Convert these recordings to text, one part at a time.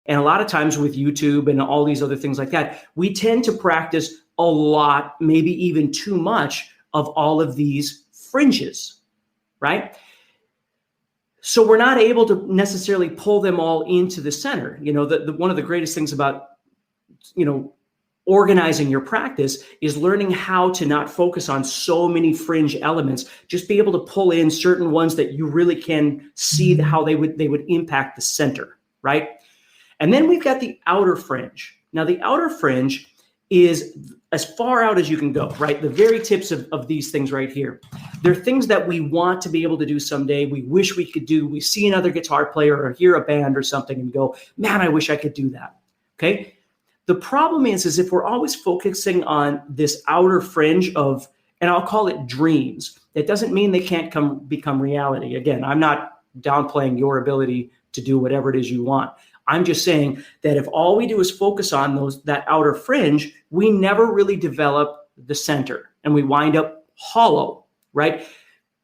And a lot of times with YouTube and all these other things like that, we tend to practice a lot, maybe even too much of all of these fringes, right? So we're not able to necessarily pull them all into the center. One of the greatest things about, organizing your practice is learning how to not focus on so many fringe elements. Just be able to pull in certain ones that you really can see how they would impact the center, right? And then we've got the outer fringe. Now, the outer fringe is as far out as you can go, right? The very tips of these things right here. They're things that we want to be able to do someday. We wish we could do. We see another guitar player or hear a band or something and go, man, I wish I could do that, okay? The problem is if we're always focusing on this outer fringe of, and I'll call it dreams, it doesn't mean they can't become reality. Again, I'm not downplaying your ability to do whatever it is you want. I'm just saying that if all we do is focus on that outer fringe, we never really develop the center and we wind up hollow, right?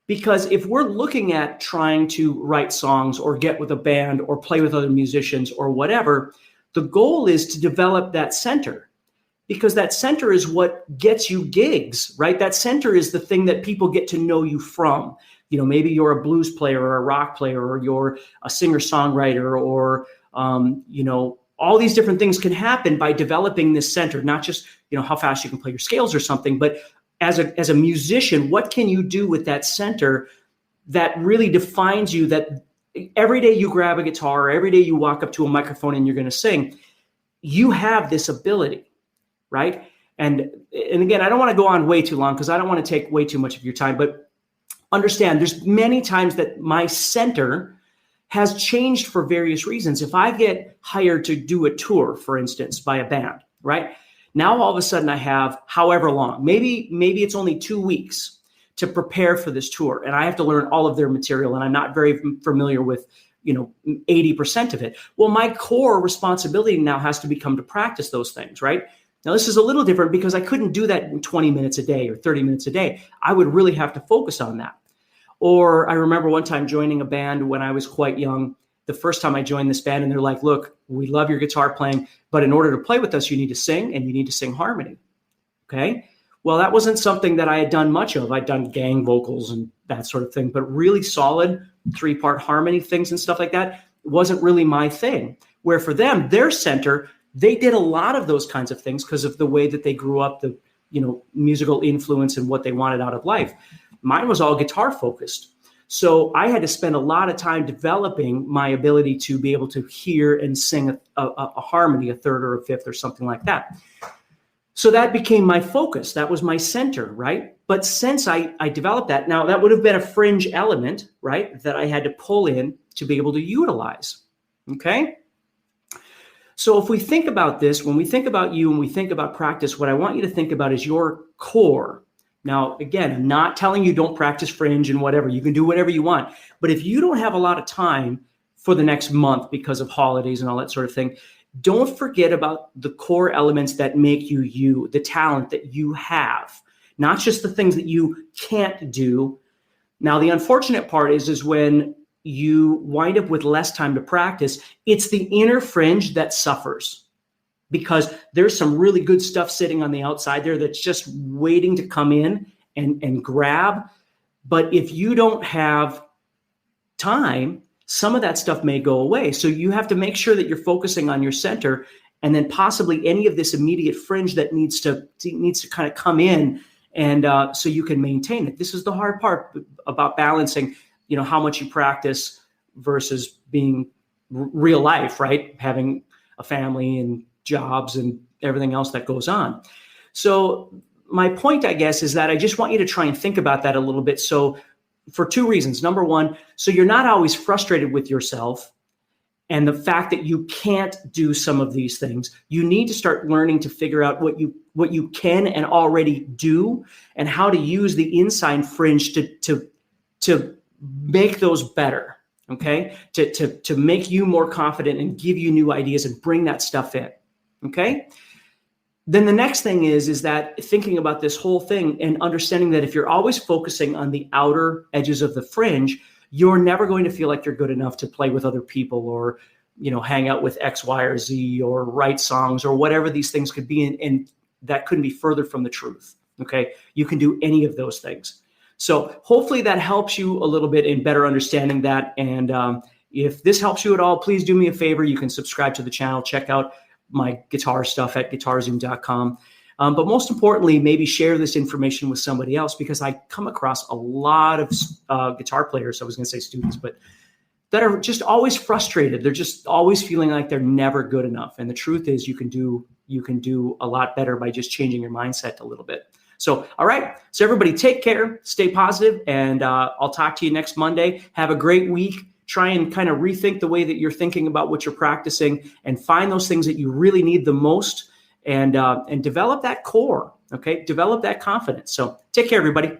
Because if we're looking at trying to write songs or get with a band or play with other musicians or whatever, the goal is to develop that center, because that center is what gets you gigs, right? That center is the thing that people get to know you from. Maybe you're a blues player or a rock player, or you're a singer-songwriter, or, all these different things can happen by developing this center, not just, how fast you can play your scales or something, but as a musician, what can you do with that center that really defines you, that every day you grab a guitar, or every day you walk up to a microphone and you're going to sing, you have this ability, right? And again, I don't want to go on way too long because I don't want to take way too much of your time, but understand there's many times that my center has changed for various reasons. If I get hired to do a tour, for instance, by a band, right? Now all of a sudden I have however long, maybe it's only 2 weeks to prepare for this tour. And I have to learn all of their material, and I'm not very familiar with, 80% of it. Well, my core responsibility now has to become to practice those things, right? Now, this is a little different because I couldn't do that in 20 minutes a day or 30 minutes a day. I would really have to focus on that. Or I remember one time joining a band when I was quite young, the first time I joined this band, and they're like, look, we love your guitar playing, but in order to play with us, you need to sing, and you need to sing harmony, okay? Well, that wasn't something that I had done much of. I'd done gang vocals and that sort of thing, but really solid 3-part harmony things and stuff like that wasn't really my thing. Where for them, their center, they did a lot of those kinds of things because of the way that they grew up, the musical influence and what they wanted out of life. Mine was all guitar focused. So I had to spend a lot of time developing my ability to be able to hear and sing a harmony, a third or a fifth or something like that. So that became my focus. That was my center, right? But since I developed that, now that would have been a fringe element, right, that I had to pull in to be able to utilize, okay? So if we think about this, when we think about you and we think about practice, what I want you to think about is your core. Now, again, I'm not telling you don't practice fringe and whatever. You can do whatever you want. But if you don't have a lot of time for the next month because of holidays and all that sort of thing, don't forget about the core elements that make you you, the talent that you have, not just the things that you can't do. Now, the unfortunate part is when you wind up with less time to practice, it's the inner fringe that suffers, because there's some really good stuff sitting on the outside there that's just waiting to come in and grab. But if you don't have time, some of that stuff may go away. So you have to make sure that you're focusing on your center, and then possibly any of this immediate fringe that needs to kind of come in, and so you can maintain it. This is the hard part about balancing, how much you practice versus being real life, right? Having a family and jobs and everything else that goes on. So my point, I guess, is that I just want you to try and think about that a little bit. So for 2 reasons. Number one, so you're not always frustrated with yourself and the fact that you can't do some of these things. You need to start learning to figure out what you can and already do, and how to use the inside fringe to make those better, okay? To make you more confident and give you new ideas and bring that stuff in, okay? Then the next thing is that thinking about this whole thing and understanding that if you're always focusing on the outer edges of the fringe, you're never going to feel like you're good enough to play with other people, or hang out with X, Y, or Z, or write songs, or whatever these things could be. And that couldn't be further from the truth. Okay. You can do any of those things. So hopefully that helps you a little bit in better understanding that. And if this helps you at all, please do me a favor. You can subscribe to the channel, check out my guitar stuff at guitar-zoom.com. But most importantly, maybe share this information with somebody else, because I come across a lot of guitar players. I was going to say students, but that are just always frustrated. They're just always feeling like they're never good enough. And the truth is you can do a lot better by just changing your mindset a little bit. So, all right. So everybody take care, stay positive, and I'll talk to you next Monday. Have a great week. Try and kind of rethink the way that you're thinking about what you're practicing, and find those things that you really need the most, and develop that core. Okay. Develop that confidence. So take care, everybody.